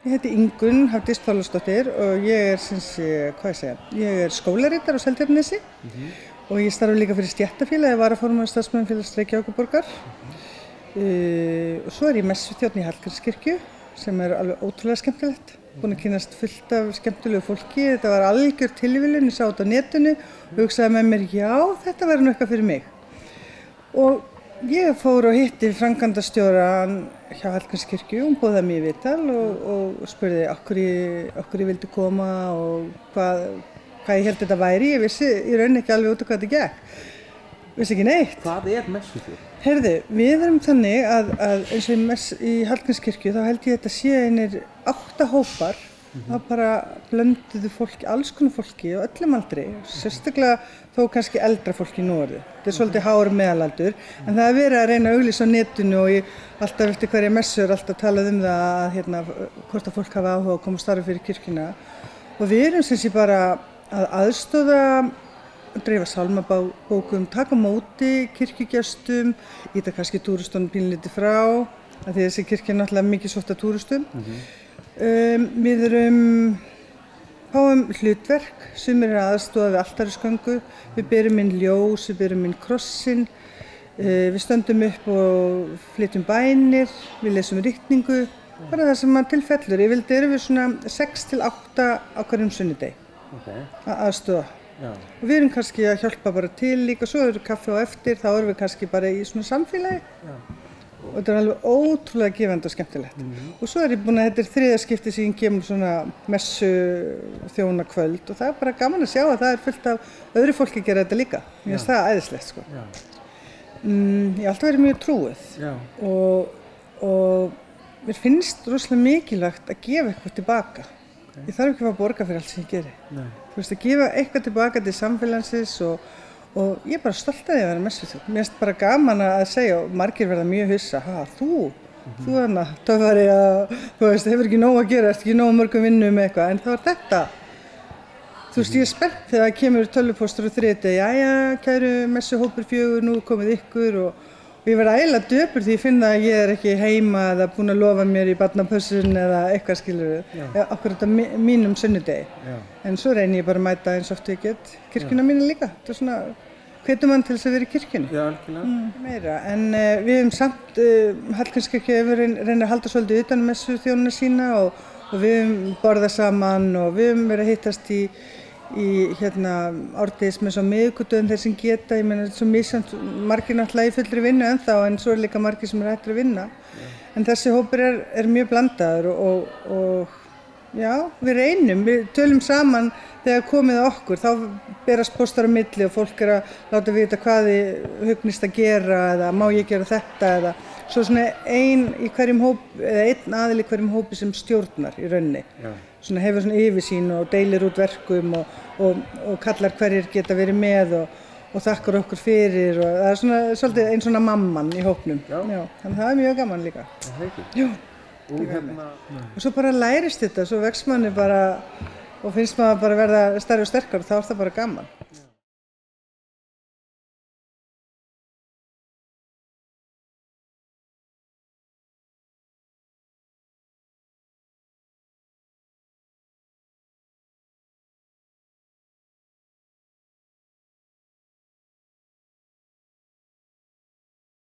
Ég heiti Ingunn Hafdís Þorleifsdóttir og ég er skólaritari á Seltjarnarnesi og ég starfa líka fyrir stéttarfélagið, varaformaður starfsmannafélags Reykjavíkurborgar. Og svo er ég messuþjónn í Hallgrímskirkju sem er alveg ótrúlega skemmtilegt. Búin að kynnast fullt af skemmtilegu fólki. Þetta var algjör tilviljun, ég sá þetta á netinu og hugsaði með mér, já, þetta væri nú eitthvað fyrir mig. Og ég fór og hitti framkvæmdastjórann hjá Hallgrímskirkju, hún boðaði mig í viðtal og spurði af hverju ég vildi koma og hvað ég held þetta væri. Ég vissi í raun ekki alveg út af hvað þetta gekk. Vissi ekki neitt. Hvað er messuþjónn? Heyrðu, við erum þannig að eins og í Hallgrímskirkju þá held ég þetta sé einir 8 hópar. Það bara blönduðu fólki, alls konar fólki og öllum aldri, sérstaklega þó kannski eldra fólki nú orðið. Þetta er svolítið hár meðalaldur, en það er verið að reyna að auglýsa á netinu og alltaf eftir hverja messu er alltaf talað um það að hvort að fólk hafa áhuga að koma og starfa fyrir kirkjuna. Og við erum sem sé bara að aðstoða, dreifa sálmabókum, taka á móti kirkjugestum, ýta kannski túristunum pínlítið frá, af því þessi kirkja er náttúrulega mikið sótt af túristum. Við fáum hlutverk, sumir eru aðstoða við altarisgöngu, við berum inn ljós, við berum inn krossinn, við stöndum upp og flytjum bænir, við lesum ritningu, bara það sem til fellur. Yfirleitt erum við svona 6 til 8 á hverjum sunnudegi að aðstoða. Og við erum kannski að hjálpa bara til líka, svo eru kaffi á eftir, þá erum við kannski bara í svona samfélagi. Og þetta er alveg ótrúlega gefandi og skemmtilegt. Og svo er ég búin að þetta er 3. skipti sem ég kemur svona messuþjónakvöld og það er bara gaman að sjá að það er fullt af öðru fólki að gera þetta líka. Mér finnst það æðislegt sko. Ég hef alltaf verið mjög trúuð og mér finnst rosalega mikilvægt að gefa eitthvað tilbaka. Ég þarf ekki að borga fyrir allt sem ég geri. Þú veist, að gefa eitthvað tilbaka til samfélagsins og ég er bara stolt að ég að vera messuþjónn. Mér finnst bara gaman að segja og margir verða mjög hissa. Þú þarna, töffari þú veist, hefur ekki nóg að gera, ert ekki nóg mörgum vinnu með eitthvað, en það var þetta. Þú veist, ég er spennt þegar það kemur tölvupóstur á þriðjudegi, jæja, kæru messuhópur 4, nú komið ykkur og ég verð ægilega döpur því ég finn að ég er ekki heima eða búin að lofa mér í barnapössun eða eitthvað skilurðu, akkurat á mínum sunnudegi. En svo reyni ég bara að mæta eins oft ég get kirkjuna mína líka. Það er svona, hvetur mann til þess að vera í kirkjunni. Já, algjörlega. Meira, en við hefum samt, Hallgrímskirkja hefur reynir að halda svolítið utan messuþjónuna sína og við hefum borðað saman og við hefum verið að hittast í árdegis með svo miðvikudögum þeir sem geta, ég meina þetta er svo misjafnt, margir náttúrulega í fullri vinnu ennþá en svo er líka margir sem hættir að vinna. En þessi hópur er mjög blandaður og já, við reynum, við tölum saman þegar komið að okkur, þá berast póstar á milli og fólk er að láta vita hvað þið hugnist að gera eða má ég gera þetta eða svo svona einn aðili í hverjum hópi sem stjórnar í rauninni. Svona hefur svona yfirsýn og deilir út verkum og kallar hverjir geta verið með og þakkar okkur fyrir og það er svona svolítið einn svona mamman í hópnum. Já, þannig það er mjög gaman líka. Það er ekki? Já. Og svo bara lærist þetta, svo vex manni bara og finnst maður bara verða stærri og sterkar og þá er það bara gaman.